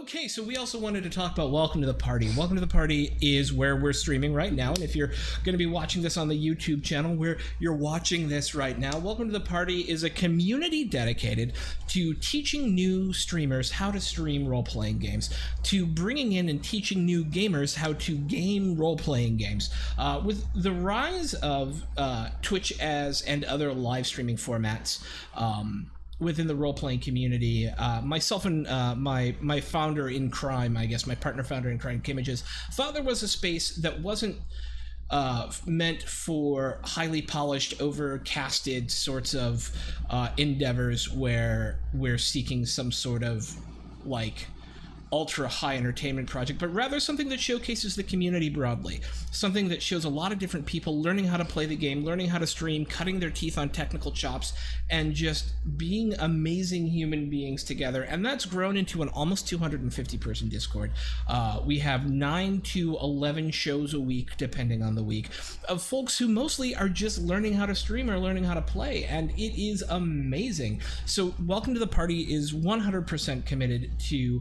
Okay, so we also wanted to talk about Welcome to the Party. Welcome to the Party is where we're streaming right now, and if you're going to be watching this on the YouTube channel where you're watching this right now, Welcome to the Party is a community dedicated to teaching new streamers how to stream role-playing games, to bringing in and teaching new gamers how to game role-playing games. With the rise of Twitch and other live streaming formats, within the role-playing community, myself and my founder in crime, I guess, my partner founder in crime, Images, thought there was a space that wasn't meant for highly polished, overcasted sorts of endeavors where we're seeking some sort of, like, ultra high entertainment project, but rather something that showcases the community broadly. Something that shows a lot of different people learning how to play the game, learning how to stream, cutting their teeth on technical chops, and just being amazing human beings together. And that's grown into an almost 250 person Discord. We have 9 to 11 shows a week, depending on the week, of folks who mostly are just learning how to stream or learning how to play, and it is amazing. So Welcome to the Party is 100% committed to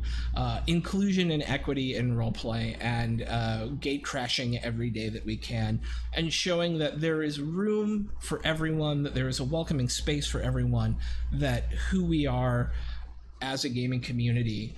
inclusion and equity in roleplay, and gate crashing every day that we can, and showing that there is room for everyone, that there is a welcoming space for everyone, that who we are as a gaming community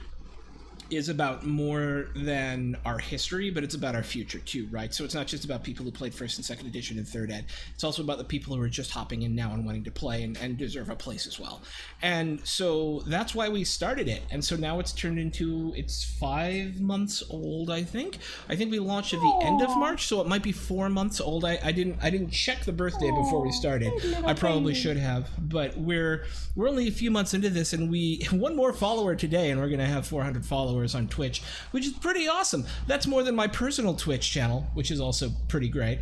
is about more than our history, but it's about our future too, right? So it's not just about people who played first and second edition and third ed. It's also about the people who are just hopping in now and wanting to play and deserve a place as well. And so that's why we started it. And so now it's turned into, it's 5 months old, I think. I think we launched at the end of March, so it might be 4 months old. I didn't check the birthday before we started. I probably should have, but we're only a few months into this, and we one more follower today, and we're gonna have 400 followers on Twitch, which is pretty awesome. That's more than my personal Twitch channel, which is also pretty great,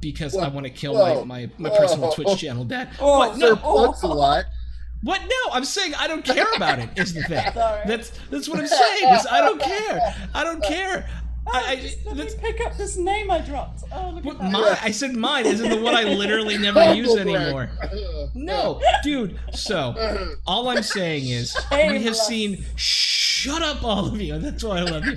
because I want to kill my personal Twitch channel dead. That's a lot. What? No, I'm saying I don't care about it, is the thing. That's what I'm saying, is I don't care. I don't care. Let me pick up this name I dropped. Oh, look at that. I said mine, as in the one I literally never use anymore. No, dude. So, all I'm saying is, we have seen... Shut up, all of you. That's why I love you.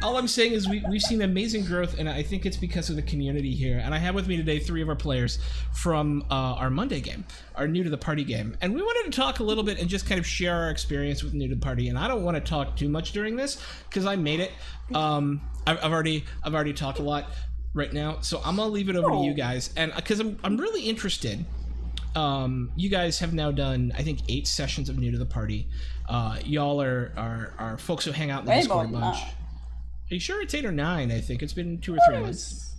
All I'm saying is we've seen amazing growth, and I think it's because of the community here. And I have with me today 3 of our players from our Monday game, our New to the Party game. And we wanted to talk a little bit and just kind of share our experience with New to the Party. And I don't want to talk too much during this, because I made it. I've already talked a lot right now, so I'm gonna leave it over to you guys. And because I'm really interested. You guys have now done, I think, 8 sessions of New to the Party. Y'all are folks who hang out in the Discord a bunch. Are you sure it's 8 or 9? I think it's been 2 or 3 months.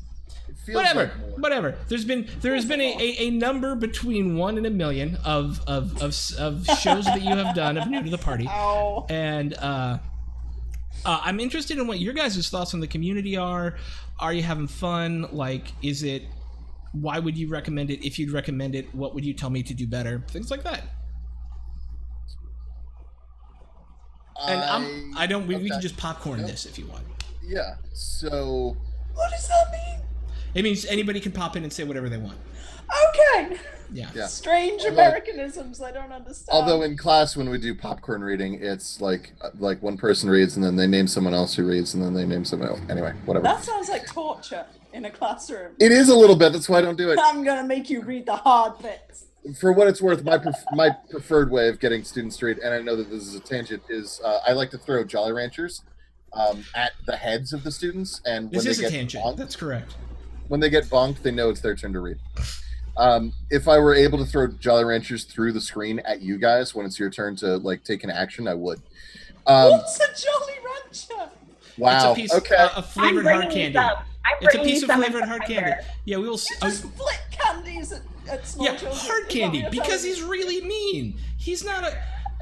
Whatever. There has been a number between 1 and a million of shows that you have done of New to the Party. Ow. And I'm interested in what your guys' thoughts on the community are. Are you having fun? Like, is it? Why would you recommend it? If you'd recommend it, what would you tell me to do better? Things like that. And we can just popcorn this if you want. Yeah, so... What does that mean? It means anybody can pop in and say whatever they want. Okay. Yeah. Strange Americanisms I don't understand. Although in class when we do popcorn reading, it's like one person reads and then they name someone else who reads and then they name someone else. Anyway, whatever. That sounds like torture in a classroom. It is a little bit. That's why I don't do it. I'm gonna make you read the hard bits. For what it's worth, my preferred way of getting students to read, and I know that this is a tangent, is I like to throw Jolly Ranchers at the heads of the students, and this is a tangent. That's correct. When they get bonked, they know it's their turn to read. If I were able to throw Jolly Ranchers through the screen at you guys when it's your turn to take an action, I would. What's a Jolly Rancher? Wow. It's a piece of flavored hard candy. It's a piece of flavored hard candy. Yeah, we will. Just flick candies at small children. Yeah, hard candy, because he's really mean. He's not a.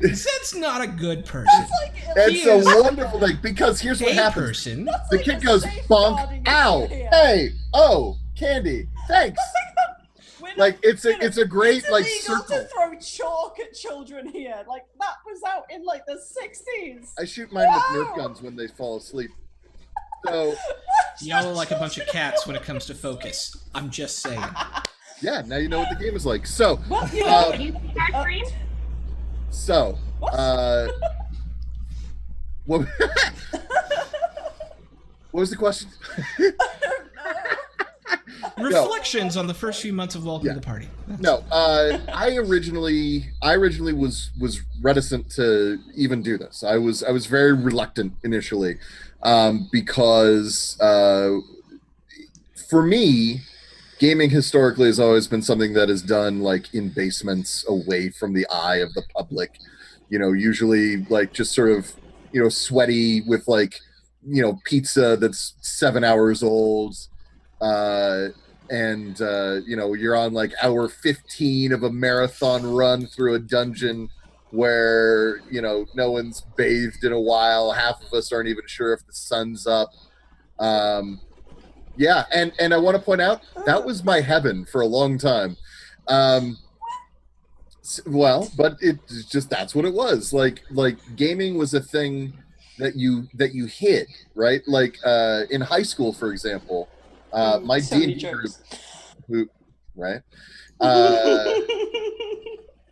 Zed's not a good person. It's a wonderful thing, because here's what happens. The kid goes, bonk, ow, hey, oh, candy, thanks. It's a great circle. It's illegal to throw chalk at children here. That was out in the 60s. I shoot mine with Nerf guns when they fall asleep. So y'all are like a bunch of cats when it comes to focus. I'm just saying. Yeah, now you know what the game is like. So, What, what was the question? Reflections on the first few months of Welcome to the Party. No, I originally was reticent to even do this. I was very reluctant initially, because for me, gaming historically has always been something that is done like in basements, away from the eye of the public. Usually like just sort of sweaty with like pizza that's 7 hours old. And you're on like hour 15 of a marathon run through a dungeon where no one's bathed in a while. Half of us aren't even sure if the sun's up. Yeah, and I want to point out that was my heaven for a long time. Well, but it's just that's what it was. Like gaming was a thing that you hid, right? Like in high school, for example. My D&D group, right?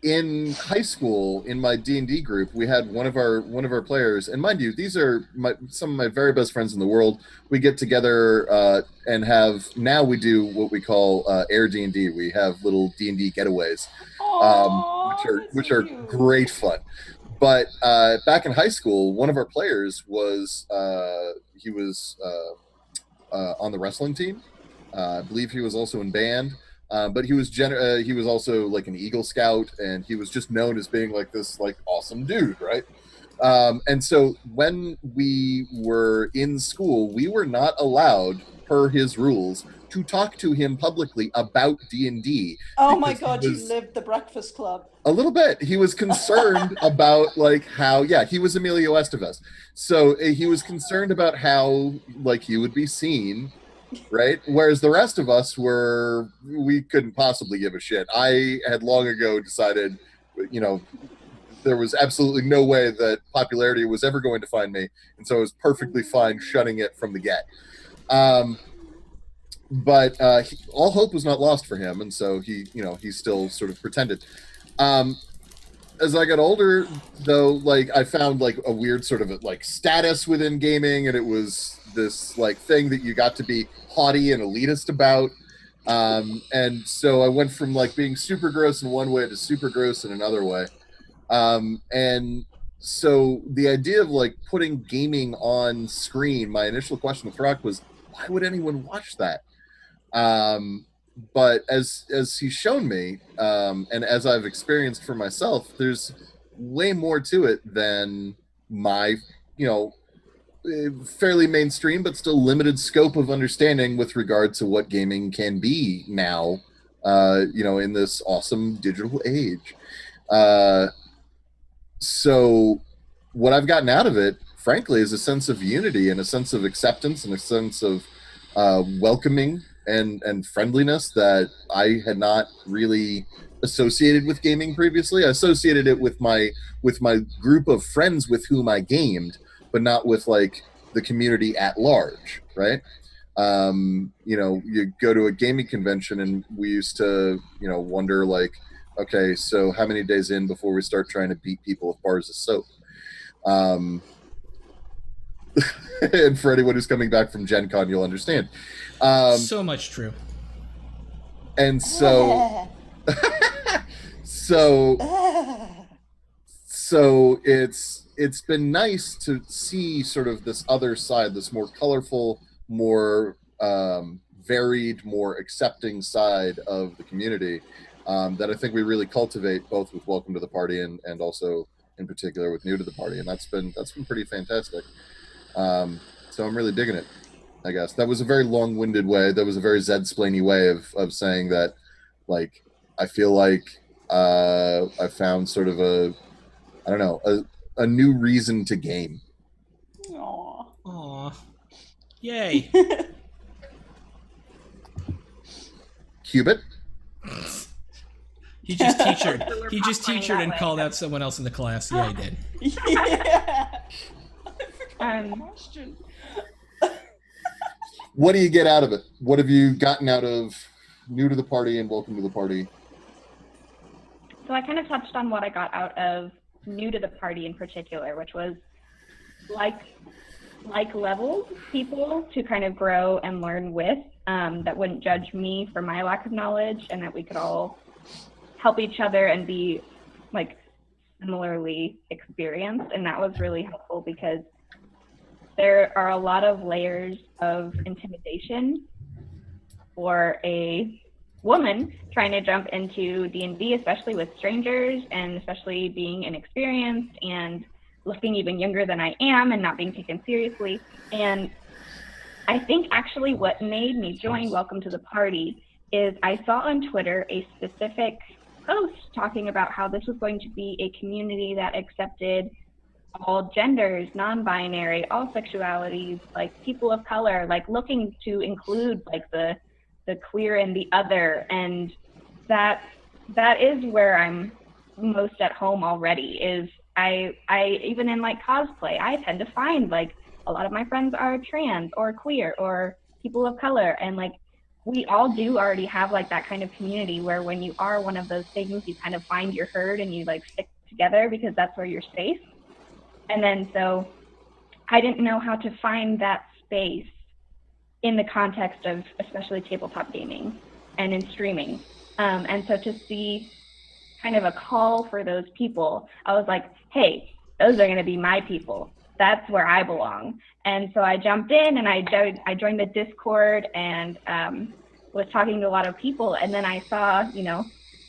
In high school, in my D&D group, we had one of our players, and mind you, these are some of my very best friends in the world. We get together and now we do what we call air D&D. We have little D&D getaways, which are great fun. But back in high school, one of our players was he was on the wrestling team. I believe he was also in band, but he was also like an Eagle Scout, and he was just known as being like this like awesome dude, right? And so when we were in school, we were not allowed, per his rules, to talk to him publicly about D&D. Oh my God, you lived the Breakfast Club. A little bit. He was concerned about like how, he was Emilio Estevez. So he was concerned about how like he would be seen, right? Whereas the rest of us we couldn't possibly give a shit. I had long ago decided, there was absolutely no way that popularity was ever going to find me. And so I was perfectly fine shutting it from the get. But all hope was not lost for him. And so he still sort of pretended. As I got older, though, like I found like a weird sort of like status within gaming, and it was this like thing that you got to be haughty and elitist about. And so I went from like being super gross in one way to super gross in another way. And so the idea of like putting gaming on screen, my initial question to Throck was, why would anyone watch that? But as he's shown me, and as I've experienced for myself, there's way more to it than my, fairly mainstream but still limited scope of understanding with regard to what gaming can be now, in this awesome digital age. So what I've gotten out of it, frankly, is a sense of unity and a sense of acceptance and a sense of welcoming and friendliness that I had not really associated with gaming previously. I associated it with my group of friends with whom I gamed, but not with like the community at large, right? You go to a gaming convention and we used to, wonder like, okay, so how many days in before we start trying to beat people with bars of soap? And for anyone who's coming back from Gen Con, you'll understand. So much true. And so, so it's been nice to see sort of this other side, this more colorful, more varied, more accepting side of the community that I think we really cultivate both with Welcome to the Party and also in particular with New to the Party, and that's been pretty fantastic. So I'm really digging it. I guess that was a very long-winded way. That was a very Zed-splainy way of saying that. Like, I feel like I found sort of a new reason to game. Aww. Yay. Cubit. He just teachered and called out someone else in the class. Yeah, he did. Yeah. I forgot the question. What do you get out of it? What have you gotten out of New to the Party and Welcome to the Party? So I kind of touched on what I got out of New to the Party in particular, which was like leveled people to kind of grow and learn with, that wouldn't judge me for my lack of knowledge, and that we could all help each other and be like similarly experienced. And that was really helpful because there are a lot of layers of intimidation for a woman trying to jump into D&D, especially with strangers, and especially being inexperienced and looking even younger than I am and not being taken seriously. And I think actually what made me join Welcome to the Party is I saw on Twitter a specific post talking about how this was going to be a community that accepted all genders, non-binary, all sexualities, like people of color, like looking to include like the queer and the other. And that is where I'm most at home already. Is I even in like cosplay, I tend to find like a lot of my friends are trans or queer or people of color, and like we all do already have like that kind of community where when you are one of those things, you kind of find your herd and you like stick together because that's where you're safe. And then so I didn't know how to find that space in the context of especially tabletop gaming and in streaming. And so to see kind of a call for those people, I was like, hey, those are going to be my people. That's where I belong. And so I jumped in and I joined the Discord and was talking to a lot of people. And then I saw,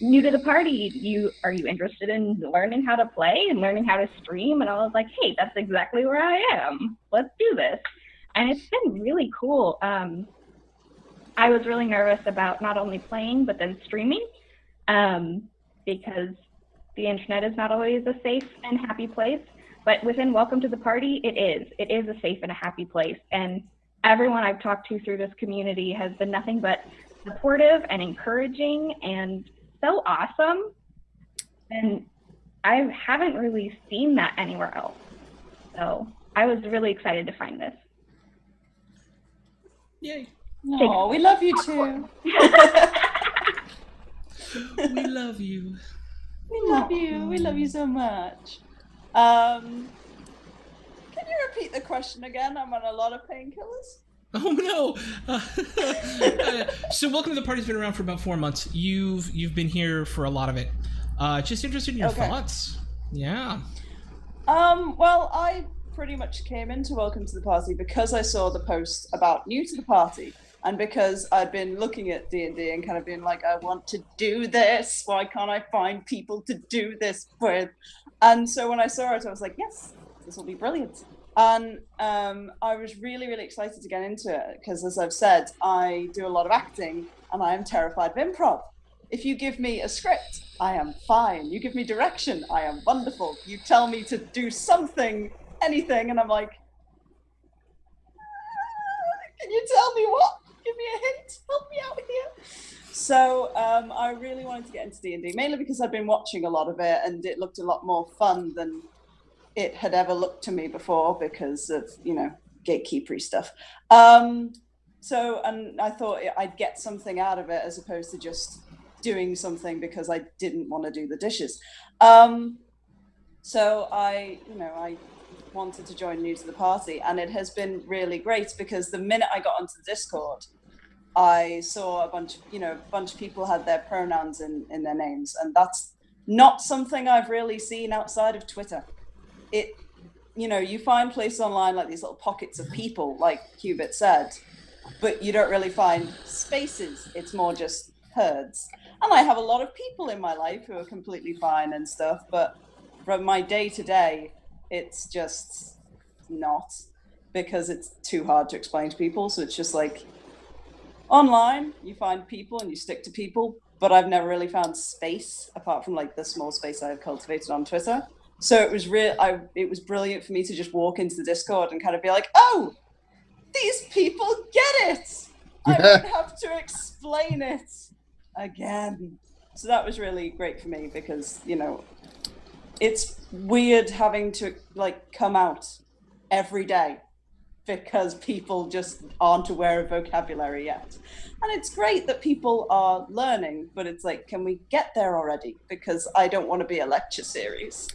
new to the party, are you interested in learning how to play and learning how to stream? And I was like, hey, that's exactly where I am. Let's do this. And it's been really cool. I was really nervous about not only playing, but then streaming, because the internet is not always a safe and happy place. But within Welcome to the Party, it is. It is a safe and a happy place. And everyone I've talked to through this community has been nothing but supportive and encouraging and so awesome. And I haven't really seen that anywhere else. So I was really excited to find this. Yay. Oh, we love you too. We love you. We love you. We love you so much. Can you repeat the question again? I'm on a lot of painkillers. Oh no! So Welcome to the Party's been around for about 4 months. You've been here for a lot of it. Just interested in your thoughts. Yeah. Well, I pretty much came into Welcome to the Party because I saw the post about new to the party, and because I'd been looking at D&D and kind of being like, I want to do this. Why can't I find people to do this with? And so when I saw it, I was like, yes, this will be brilliant. And I was really, really excited to get into it because, as I've said, I do a lot of acting and I am terrified of improv. If you give me a script, I am fine. You give me direction, I am wonderful. You tell me to do something, anything, and I'm like, can you tell me what? Give me a hint. Help me out here. So I really wanted to get into D&D, mainly because I'd been watching a lot of it and it looked a lot more fun than it had ever looked to me before because of, gatekeepery stuff. So, and I thought I'd get something out of it as opposed to just doing something because I didn't want to do the dishes. So I wanted to join new to the party, and it has been really great because the minute I got onto the Discord, I saw a bunch of people had their pronouns in their names, and that's not something I've really seen outside of Twitter. You find places online like these little pockets of people, like Hubert said, but you don't really find spaces. It's more just herds. And I have a lot of people in my life who are completely fine and stuff, but from my day to day, it's just not, because it's too hard to explain to people. So it's just like online, you find people and you stick to people, but I've never really found space apart from like the small space I've cultivated on Twitter. So it was it was brilliant for me to just walk into the Discord and kind of be like, oh, these people get it. I don't have to explain it again. So that was really great for me because, it's weird having to like come out every day because people just aren't aware of vocabulary yet. And it's great that people are learning, but it's like, can we get there already? Because I don't want to be a lecture series.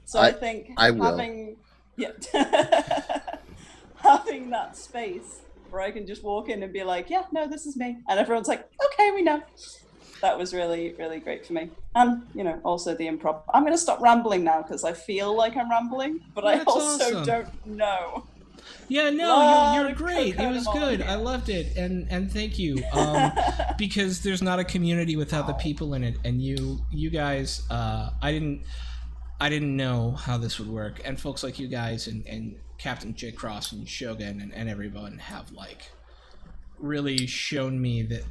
So I think I will. having having that space where I can just walk in and be like, yeah, no, this is me, and everyone's like, okay, we know. That was really, really great for me. And, also the improv. I'm going to stop rambling now because I feel like I'm rambling, but I That's also awesome. don't know. Yeah, no, you're great. It was good. I loved it, and thank you. Because there's not a community without the people in it, and you guys, I didn't know how this would work, and folks like you guys and Captain J. Cross and Shogun and everyone have like really shown me that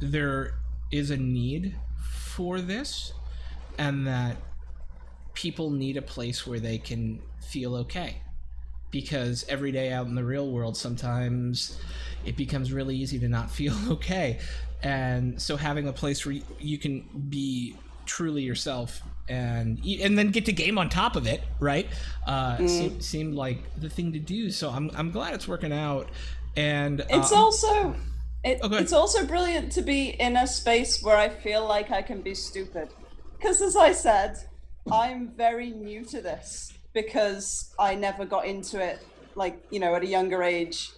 there is a need for this, and that people need a place where they can feel okay. Because every day out in the real world, sometimes it becomes really easy to not feel okay. And so having a place where you can be truly yourself and then get to game on top of it, right? Seemed like the thing to do. So I'm glad it's working out. And it's also it's also brilliant to be in a space where I feel like I can be stupid. Because as I said, I'm very new to this. Because I never got into it, at a younger age,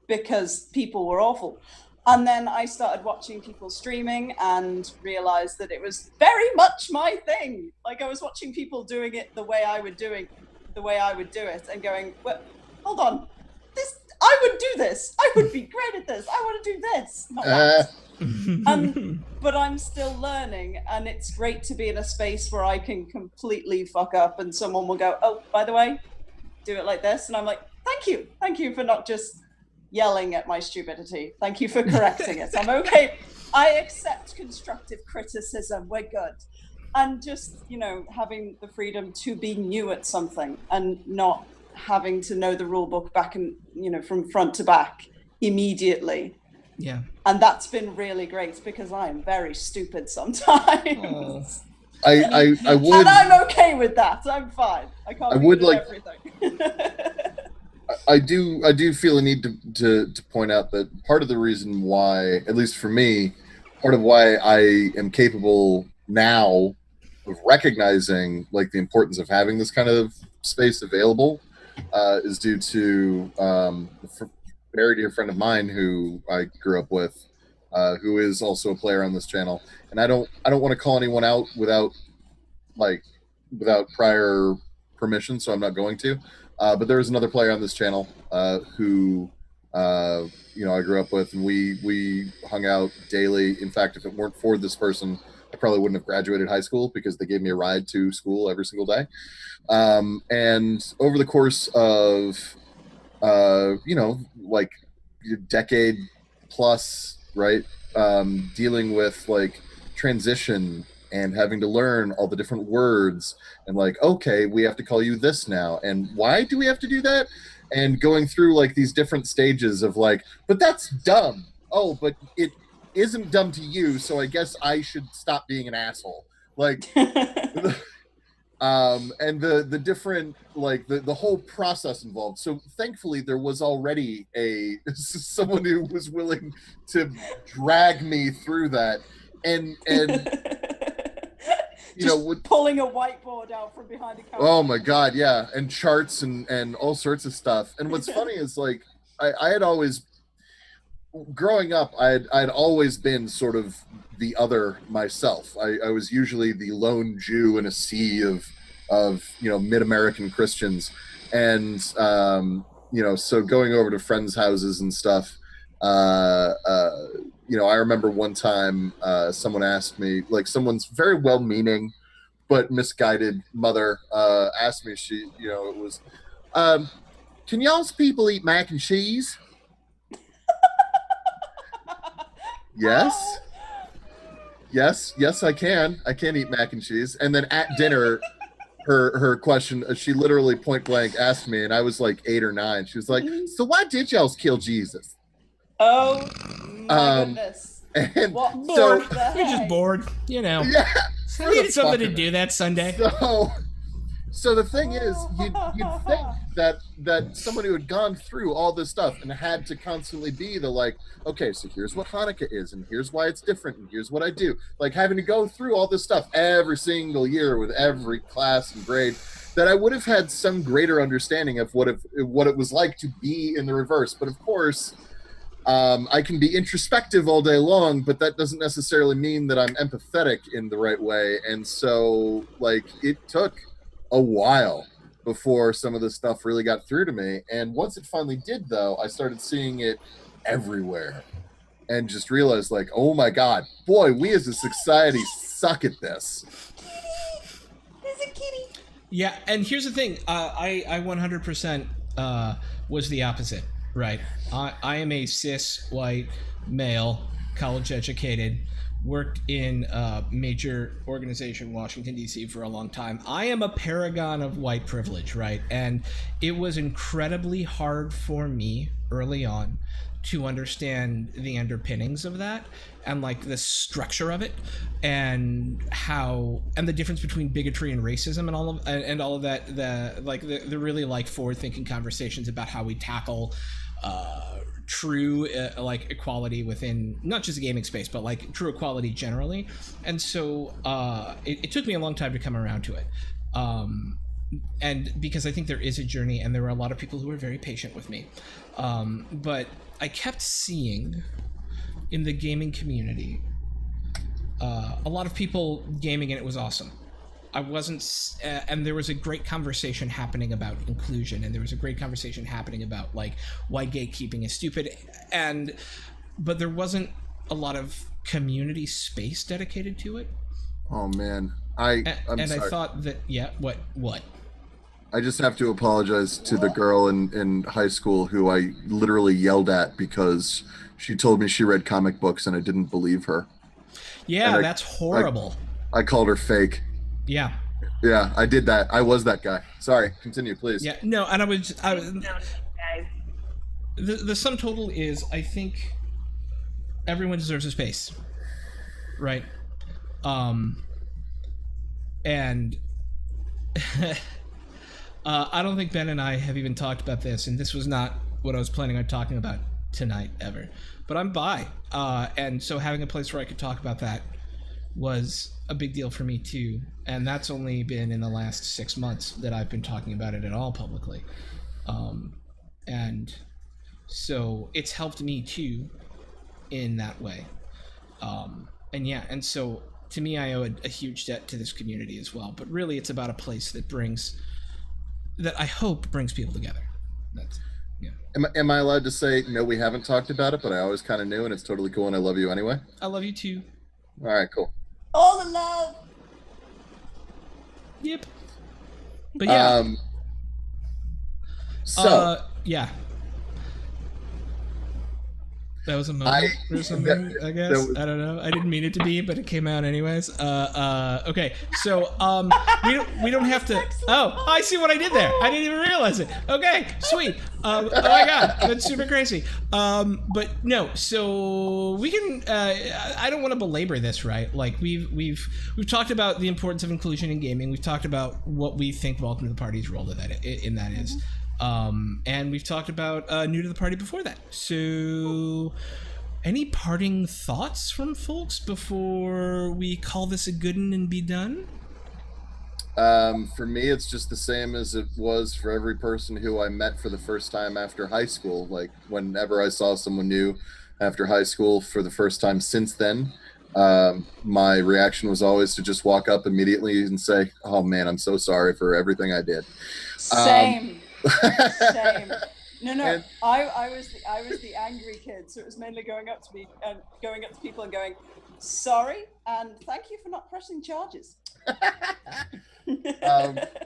because people were awful. And then I started watching people streaming and realized that it was very much my thing. Like, I was watching people doing it the way I would do it, and going, well, hold on, I would do this. I would be great at this. I want to do this. Not that. But I'm still learning, and it's great to be in a space where I can completely fuck up and someone will go, oh, by the way, do it like this. And I'm like, thank you for not just yelling at my stupidity. Thank you for correcting it. I'm okay. I accept constructive criticism. We're good. And just, having the freedom to be new at something and not having to know the rule book back and, from front to back immediately. Yeah. And that's been really great because I am very stupid sometimes. I would. And I'm okay with that. I'm fine. I can't do everything. I do feel a need to point out that part of the reason why, at least for me, part of why I am capable now of recognizing like the importance of having this kind of space available is due to very dear friend of mine who I grew up with, who is also a player on this channel, and I don't want to call anyone out without prior permission, so I'm not going to. But there is another player on this channel who I grew up with, and we hung out daily. In fact, if it weren't for this person, I probably wouldn't have graduated high school because they gave me a ride to school every single day. And over the course of like a decade plus, right? Dealing with like transition and having to learn all the different words and like, okay, we have to call you this now. And why do we have to do that? And going through like these different stages of like, but that's dumb. Oh, but it isn't dumb to you. So I guess I should stop being an asshole. Like, and the different, like the whole process involved. So thankfully there was already someone who was willing to drag me through that, and pulling a whiteboard out from behind a counter. Oh my god, yeah, and charts and all sorts of stuff. And what's funny is like I had always, growing up, I'd always been sort of the other myself. I was usually the lone Jew in a sea of mid-American Christians, and so going over to friends' houses and stuff, I remember one time someone asked me, like someone's very well-meaning but misguided mother asked me, it was, can y'all's people eat mac and cheese? Yes, I can eat mac and cheese. And then at dinner, her question, she literally point blank asked me, and I was like 8 or 9. She was like, so why did y'all kill Jesus? Oh my goodness. And bored. You're just bored, Yeah. I needed something to do that Sunday. So So the thing is, you'd think that somebody who had gone through all this stuff and had to constantly be the like, okay, so here's what Hanukkah is, and here's why it's different, and here's what I do. Like having to go through all this stuff every single year with every class and grade, that I would have had some greater understanding of what it was like to be in the reverse. But of course, I can be introspective all day long, but that doesn't necessarily mean that I'm empathetic in the right way. And so, like, it took a while before some of this stuff really got through to me. And once it finally did, though, I started seeing it everywhere and just realized, like, oh my God, boy, we as a society suck at this. There's a kitty. Yeah, and here's the thing. I 100% was the opposite, right? I am a cis, white, male, college educated, worked in a major organization, Washington, D.C. for a long time. I am a paragon of white privilege, right? And it was incredibly hard for me early on to understand the underpinnings of that and like the structure of it and how and the difference between bigotry and racism and all of that, the really like forward thinking conversations about how we tackle true like equality within not just the gaming space but like true equality generally. And so it took me a long time to come around to it, and because I think there is a journey and there were a lot of people who were very patient with me, but I kept seeing in the gaming community a lot of people gaming and it was awesome. I wasn't, and there was a great conversation happening about inclusion, and there was a great conversation happening about like why gatekeeping is stupid, but there wasn't a lot of community space dedicated to it. Oh man, I'm sorry. I thought that what? I just have to apologize to the girl in high school who I literally yelled at because she told me she read comic books and I didn't believe her. Yeah, that's horrible. I called her fake. Yeah. Yeah, I did that. I was that guy. Sorry, continue, please. Yeah, no, and I was the sum total is I think everyone deserves a space, right? And I don't think Ben and I have even talked about this, and this was not what I was planning on talking about tonight ever. But I'm bi, and so having a place where I could talk about that was a big deal for me too. And that's only been in the last 6 months that I've been talking about it at all publicly. And so it's helped me too in that way. And so to me, I owe a huge debt to this community as well. But really, it's about a place that I hope brings people together. That's, yeah. Am I allowed to say, no, we haven't talked about it, but I always kind of knew, and it's totally cool, and I love you anyway? I love you too. All right, cool. All the love. Yep. But yeah. Yeah. That was a moment or something, I guess. I don't know. I didn't mean it to be, but it came out anyways. Okay. So we don't have to. Oh, I see what I did there. I didn't even realize it. Okay, sweet. Oh my God, that's super crazy. But no. So we can. I don't want to belabor this, right? Like we've talked about the importance of inclusion in gaming. We've talked about what we think Welcome to the Party's role in that is. And we've talked about new to the party before that. So any parting thoughts from folks before we call this a good one and be done? For me, it's just the same as it was for every person who I met for the first time after high school. Like whenever I saw someone new after high school for the first time since then, my reaction was always to just walk up immediately and say, oh man, I'm so sorry for everything I did. Same. Same. No. And I was the angry kid, so it was mainly going up to people and going, sorry, and thank you for not pressing charges.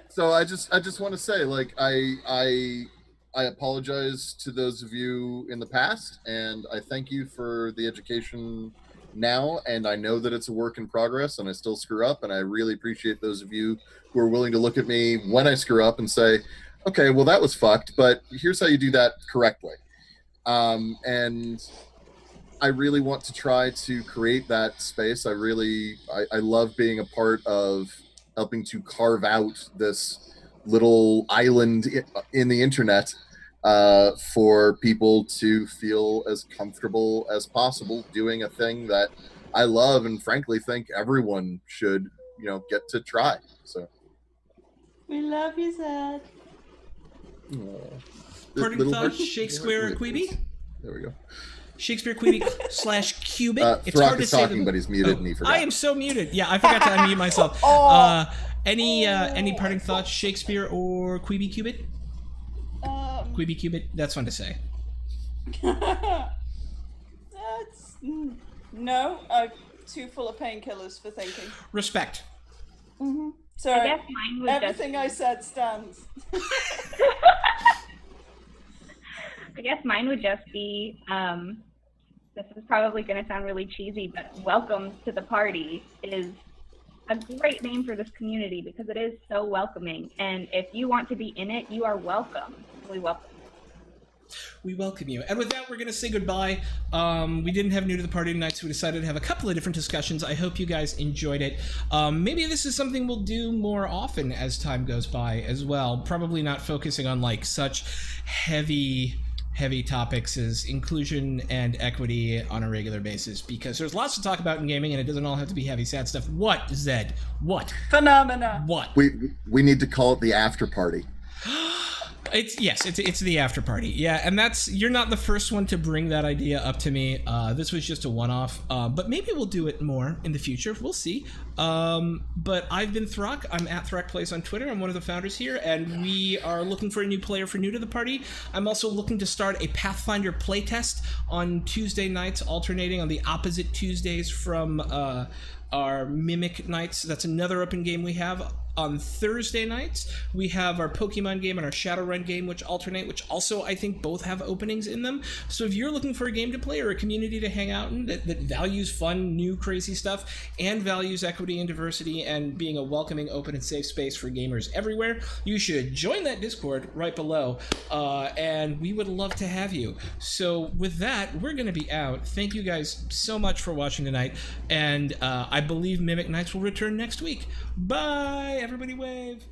So I just want to say, like, I apologize to those of you in the past, and I thank you for the education now. And I know that it's a work in progress, and I still screw up, and I really appreciate those of you who are willing to look at me when I screw up and say, okay, well, that was fucked, but here's how you do that correctly. And I really want to try to create that space. I love being a part of helping to carve out this little island in the internet for people to feel as comfortable as possible doing a thing that I love and frankly think everyone should, get to try. So We love you, Zed. Parting thoughts, Shakespeare Queeby? There we go. Shakespeare Queeby / Cubit. It's Throck hard to is say. talking, but he's muted and he forgot. I am so muted. Yeah, I forgot to unmute myself. Any parting thoughts, Shakespeare or Queeby Cubit? Queeby Cubit. That's fun to say. No, I'm too full of painkillers for thinking. Respect. Mm-hmm. So I guess mine would everything I said stands. I guess mine would just be, this is probably going to sound really cheesy, but welcome to the party is a great name for this community because it is so welcoming. And if you want to be in it, you are welcome. We welcome. We welcome you. And with that, we're going to say goodbye. We didn't have new to the party tonight, so we decided to have a couple of different discussions. I hope you guys enjoyed it. Maybe this is something we'll do more often as time goes by as well. Probably not focusing on like such heavy topics as inclusion and equity on a regular basis, because there's lots to talk about in gaming and it doesn't all have to be heavy, sad stuff. What, Zed? What? Phenomena. What? We need to call it the after party. It's the after party. Yeah, and you're not the first one to bring that idea up to me. This was just a one-off, but maybe we'll do it more in the future. We'll see. But I've been Throck. I'm at ThrockPlays on Twitter. I'm one of the founders here, and we are looking for a new player for New to the Party. I'm also looking to start a Pathfinder playtest on Tuesday nights, alternating on the opposite Tuesdays from our Mimic nights. That's another open game we have. On Thursday nights, we have our Pokemon game and our Shadowrun game, which alternate, which also I think both have openings in them. So if you're looking for a game to play or a community to hang out in that values fun, new, crazy stuff and values equity and diversity and being a welcoming, open, and safe space for gamers everywhere, you should join that Discord right below, and we would love to have you. So with that, we're going to be out. Thank you guys so much for watching tonight, and I believe Mimic Nights will return next week. Bye! Everybody wave.